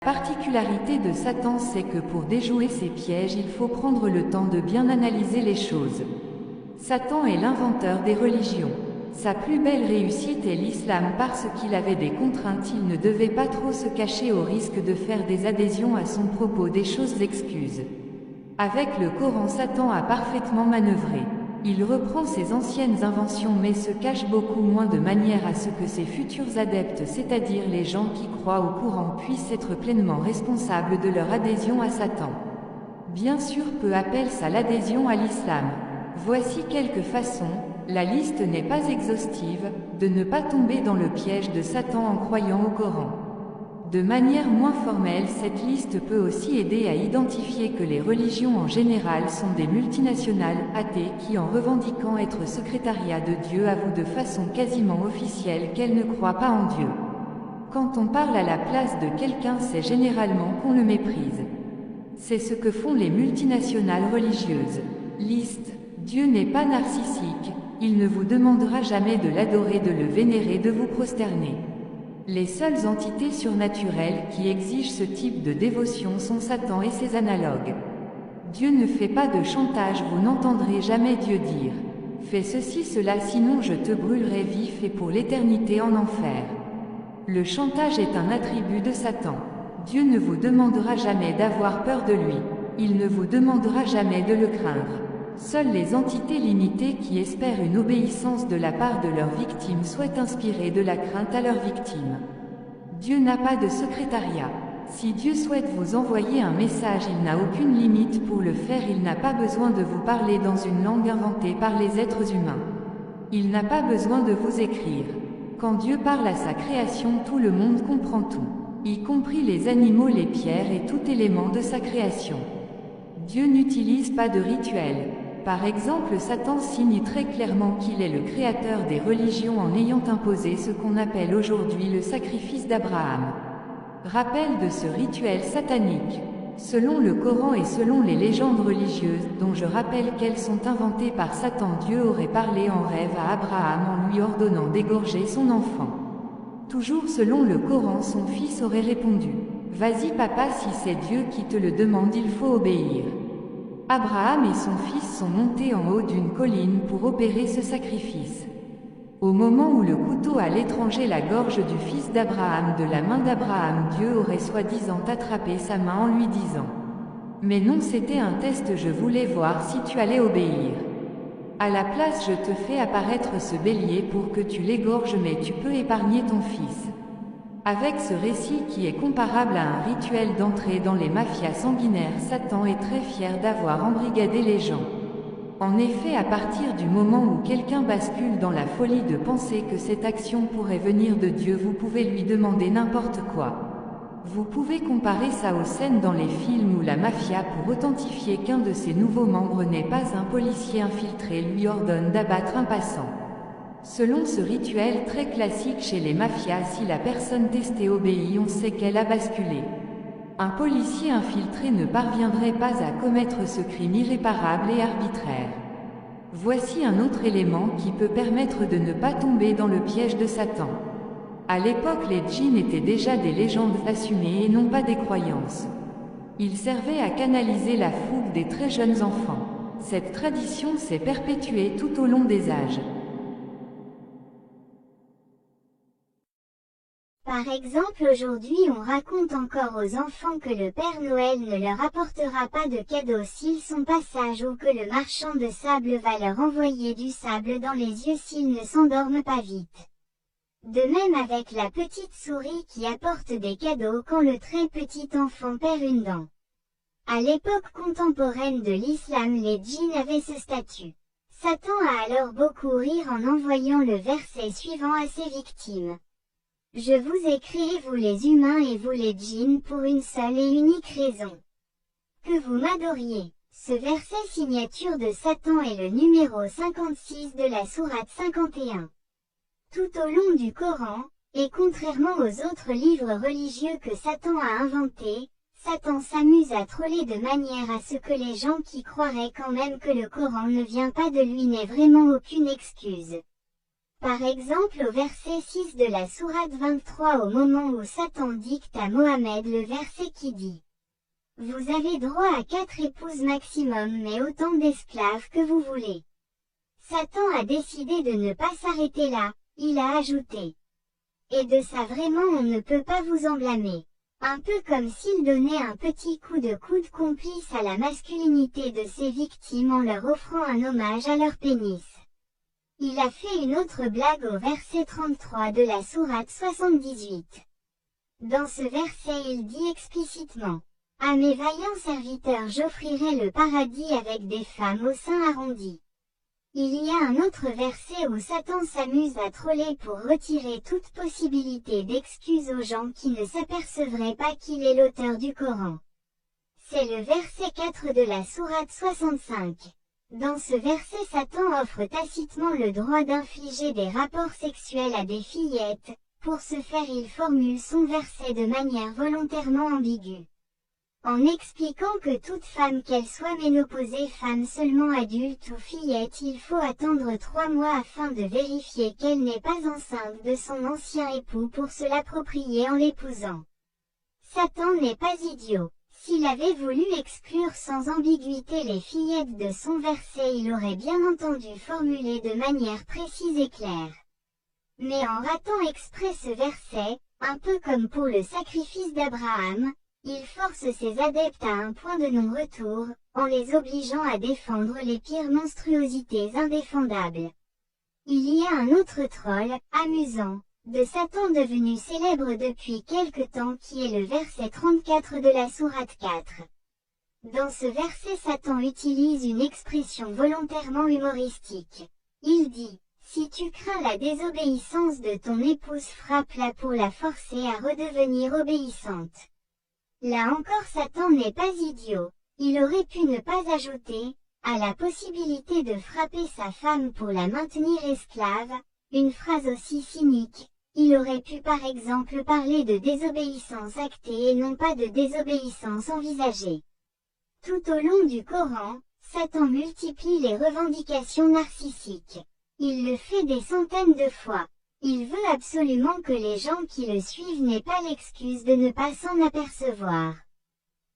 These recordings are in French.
La particularité de Satan, c'est que pour déjouer ses pièges, il faut prendre le temps de bien analyser les choses. Satan est l'inventeur des religions. Sa plus belle réussite est l'islam parce qu'il avait des contraintes, il ne devait pas trop se cacher au risque de faire des adhésions à son propos des choses excuses. Avec le Coran, Satan a parfaitement manœuvré. Il reprend ses anciennes inventions mais se cache beaucoup moins de manière à ce que ses futurs adeptes, c'est-à-dire les gens qui croient au Coran, puissent être pleinement responsables de leur adhésion à Satan. Bien sûr, peu appellent ça l'adhésion à l'islam. Voici quelques façons, la liste n'est pas exhaustive, de ne pas tomber dans le piège de Satan en croyant au Coran. De manière moins formelle, cette liste peut aussi aider à identifier que les religions en général sont des multinationales athées qui, en revendiquant être secrétariat de Dieu, avouent de façon quasiment officielle qu'elles ne croient pas en Dieu. Quand on parle à la place de quelqu'un, c'est généralement qu'on le méprise. C'est ce que font les multinationales religieuses. Liste. Dieu n'est pas narcissique, il ne vous demandera jamais de l'adorer, de le vénérer, de vous prosterner. Les seules entités surnaturelles qui exigent ce type de dévotion sont Satan et ses analogues. Dieu ne fait pas de chantage, vous n'entendrez jamais Dieu dire « Fais ceci, cela, sinon je te brûlerai vif et pour l'éternité en enfer ». Le chantage est un attribut de Satan. Dieu ne vous demandera jamais d'avoir peur de lui. Il ne vous demandera jamais de le craindre. Seules les entités limitées qui espèrent une obéissance de la part de leurs victimes souhaitent inspirer de la crainte à leurs victimes. Dieu n'a pas de secrétariat. Si Dieu souhaite vous envoyer un message, il n'a aucune limite pour le faire, il n'a pas besoin de vous parler dans une langue inventée par les êtres humains. Il n'a pas besoin de vous écrire. Quand Dieu parle à sa création, tout le monde comprend tout, y compris les animaux, les pierres et tout élément de sa création. Dieu n'utilise pas de rituel. Par exemple, Satan signe très clairement qu'il est le créateur des religions en ayant imposé ce qu'on appelle aujourd'hui le sacrifice d'Abraham. Rappel de ce rituel satanique. Selon le Coran et selon les légendes religieuses, dont je rappelle qu'elles sont inventées par Satan, Dieu aurait parlé en rêve à Abraham en lui ordonnant d'égorger son enfant. Toujours selon le Coran, son fils aurait répondu « Vas-y papa, si c'est Dieu qui te le demande, il faut obéir ». Abraham et son fils sont montés en haut d'une colline pour opérer ce sacrifice. Au moment où le couteau allait trancher la gorge du fils d'Abraham de la main d'Abraham, Dieu aurait soi-disant attrapé sa main en lui disant « Mais non, c'était un test, je voulais voir si tu allais obéir. À la place, je te fais apparaître ce bélier pour que tu l'égorges, mais tu peux épargner ton fils. » Avec ce récit qui est comparable à un rituel d'entrée dans les mafias sanguinaires, Satan est très fier d'avoir embrigadé les gens. En effet, à partir du moment où quelqu'un bascule dans la folie de penser que cette action pourrait venir de Dieu, vous pouvez lui demander n'importe quoi. Vous pouvez comparer ça aux scènes dans les films où la mafia, pour authentifier qu'un de ses nouveaux membres n'est pas un policier infiltré, lui ordonne d'abattre un passant. Selon ce rituel très classique chez les mafias, si la personne testée obéit, on sait qu'elle a basculé. Un policier infiltré ne parviendrait pas à commettre ce crime irréparable et arbitraire. Voici un autre élément qui peut permettre de ne pas tomber dans le piège de Satan. À l'époque, les djinns étaient déjà des légendes assumées et non pas des croyances. Ils servaient à canaliser la fougue des très jeunes enfants. Cette tradition s'est perpétuée tout au long des âges. Par exemple, aujourd'hui on raconte encore aux enfants que le Père Noël ne leur apportera pas de cadeaux s'ils sont pas sages, ou que le marchand de sable va leur envoyer du sable dans les yeux s'ils ne s'endorment pas vite. De même avec la petite souris qui apporte des cadeaux quand le très petit enfant perd une dent. À l'époque contemporaine de l'islam, les djinns avaient ce statut. Satan a alors beaucoup ri en envoyant le verset suivant à ses victimes. Je vous ai créé, vous les humains et vous les djinns, pour une seule et unique raison. Que vous m'adoriez. Ce verset signature de Satan est le numéro 56 de la sourate 51. Tout au long du Coran, et contrairement aux autres livres religieux que Satan a inventés, Satan s'amuse à troller de manière à ce que les gens qui croiraient quand même que le Coran ne vient pas de lui n'aient vraiment aucune excuse. Par exemple au verset 6 de la sourate 23 au moment où Satan dicte à Mohammed le verset qui dit « Vous avez droit à 4 épouses maximum mais autant d'esclaves que vous voulez. » Satan a décidé de ne pas s'arrêter là, il a ajouté « Et de ça vraiment on ne peut pas vous en blâmer. » Un peu comme s'il donnait un petit coup de coude complice à la masculinité de ses victimes en leur offrant un hommage à leur pénis. Il a fait une autre blague au verset 33 de la sourate 78. Dans ce verset il dit explicitement « À mes vaillants serviteurs j'offrirai le paradis avec des femmes au sein arrondi. » Il y a un autre verset où Satan s'amuse à troller pour retirer toute possibilité d'excuse aux gens qui ne s'apercevraient pas qu'il est l'auteur du Coran. C'est le verset 4 de la sourate 65. Dans ce verset Satan offre tacitement le droit d'infliger des rapports sexuels à des fillettes, pour ce faire il formule son verset de manière volontairement ambiguë. En expliquant que toute femme qu'elle soit ménopausée femme seulement adulte ou fillette il faut attendre 3 mois afin de vérifier qu'elle n'est pas enceinte de son ancien époux pour se l'approprier en l'épousant. Satan n'est pas idiot. S'il avait voulu exclure sans ambiguïté les fillettes de son verset il aurait bien entendu formuler de manière précise et claire. Mais en ratant exprès ce verset, un peu comme pour le sacrifice d'Abraham, il force ses adeptes à un point de non-retour, en les obligeant à défendre les pires monstruosités indéfendables. Il y a un autre troll, amusant, de Satan devenu célèbre depuis quelque temps qui est le verset 34 de la sourate 4. Dans ce verset Satan utilise une expression volontairement humoristique. Il dit « Si tu crains la désobéissance de ton épouse frappe-la pour la forcer à redevenir obéissante. » Là encore Satan n'est pas idiot, il aurait pu ne pas ajouter, à la possibilité de frapper sa femme pour la maintenir esclave, une phrase aussi cynique, il aurait pu par exemple parler de désobéissance actée et non pas de désobéissance envisagée. Tout au long du Coran, Satan multiplie les revendications narcissiques. Il le fait des centaines de fois. Il veut absolument que les gens qui le suivent n'aient pas l'excuse de ne pas s'en apercevoir.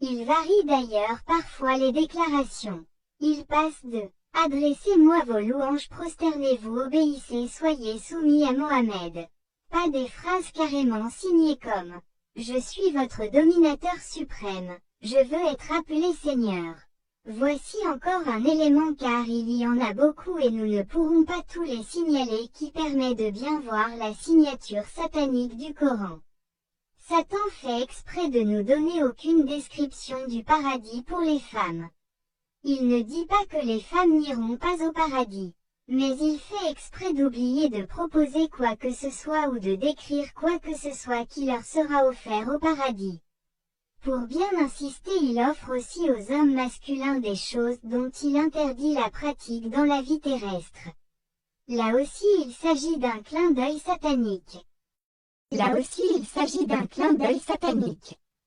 Il varie d'ailleurs parfois les déclarations. Il passe de « Adressez-moi vos louanges, prosternez-vous, obéissez, soyez soumis à Mohammed ». Pas des phrases carrément signées comme « Je suis votre dominateur suprême, je veux être appelé Seigneur ». Voici encore un élément car il y en a beaucoup et nous ne pourrons pas tous les signaler qui permet de bien voir la signature satanique du Coran. Satan fait exprès de nous donner aucune description du paradis pour les femmes. Il ne dit pas que les femmes n'iront pas au paradis, mais il fait exprès d'oublier de proposer quoi que ce soit ou de décrire quoi que ce soit qui leur sera offert au paradis. Pour bien insister il offre aussi aux hommes masculins des choses dont il interdit la pratique dans la vie terrestre. Là aussi il s'agit d'un clin d'œil satanique.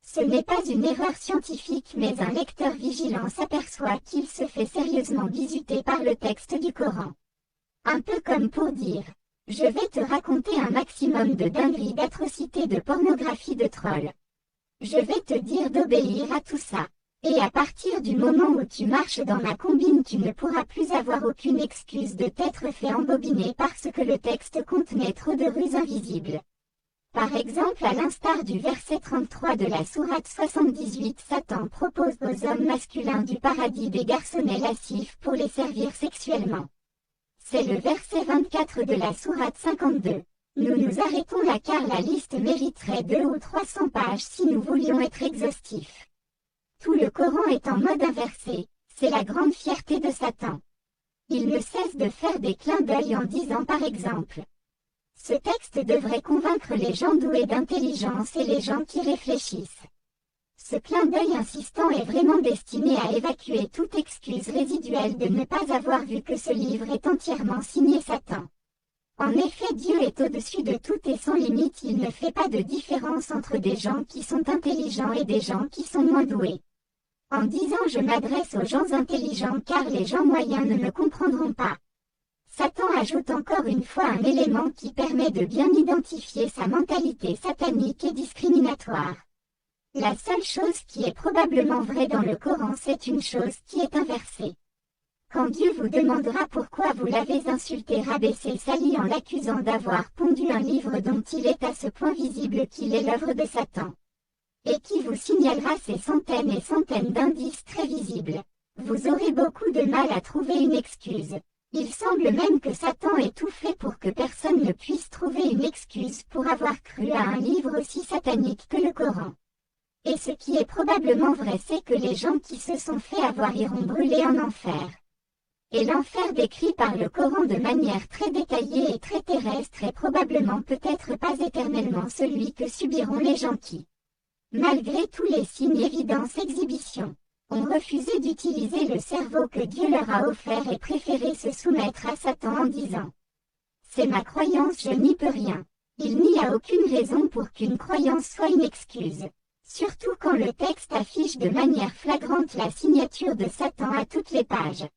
Ce n'est pas une erreur scientifique mais un lecteur vigilant s'aperçoit qu'il se fait sérieusement bisuter par le texte du Coran. Un peu comme pour dire « Je vais te raconter un maximum de dingueries, d'atrocités, de pornographie, de trolls. Je vais te dire d'obéir à tout ça. Et à partir du moment où tu marches dans ma combine tu ne pourras plus avoir aucune excuse de t'être fait embobiner parce que le texte contenait trop de ruses invisibles. » Par exemple à l'instar du verset 33 de la sourate 78 Satan propose aux hommes masculins du paradis des garçonnets lascifs pour les servir sexuellement. C'est le verset 24 de la sourate 52. Nous nous arrêtons là car la liste mériterait 200 ou 300 pages si nous voulions être exhaustifs. Tout le Coran est en mode inversé, c'est la grande fierté de Satan. Il ne cesse de faire des clins d'œil en disant par exemple « Ce texte devrait convaincre les gens doués d'intelligence et les gens qui réfléchissent. » Ce clin d'œil insistant est vraiment destiné à évacuer toute excuse résiduelle de ne pas avoir vu que ce livre est entièrement signé Satan. En effet Dieu est au-dessus de tout et sans limite il ne fait pas de différence entre des gens qui sont intelligents et des gens qui sont moins doués. En disant je m'adresse aux gens intelligents car les gens moyens ne me comprendront pas. Satan ajoute encore une fois un élément qui permet de bien identifier sa mentalité satanique et discriminatoire. La seule chose qui est probablement vraie dans le Coran, c'est une chose qui est inversée. Quand Dieu vous demandera pourquoi vous l'avez insulté, rabaissé, sali en l'accusant d'avoir pondu un livre dont il est à ce point visible qu'il est l'œuvre de Satan, et qui vous signalera ces centaines et centaines d'indices très visibles, vous aurez beaucoup de mal à trouver une excuse. Il semble même que Satan ait tout fait pour que personne ne puisse trouver une excuse pour avoir cru à un livre aussi satanique que le Coran. Et ce qui est probablement vrai, c'est que les gens qui se sont fait avoir iront brûler en enfer. Et l'enfer décrit par le Coran de manière très détaillée et très terrestre est probablement peut-être pas éternellement celui que subiront les gens qui, malgré tous les signes, évidences, exhibitions, ont refusé d'utiliser le cerveau que Dieu leur a offert et préféré se soumettre à Satan en disant « C'est ma croyance, je n'y peux rien ». Il n'y a aucune raison pour qu'une croyance soit une excuse. Surtout quand le texte affiche de manière flagrante la signature de Satan à toutes les pages.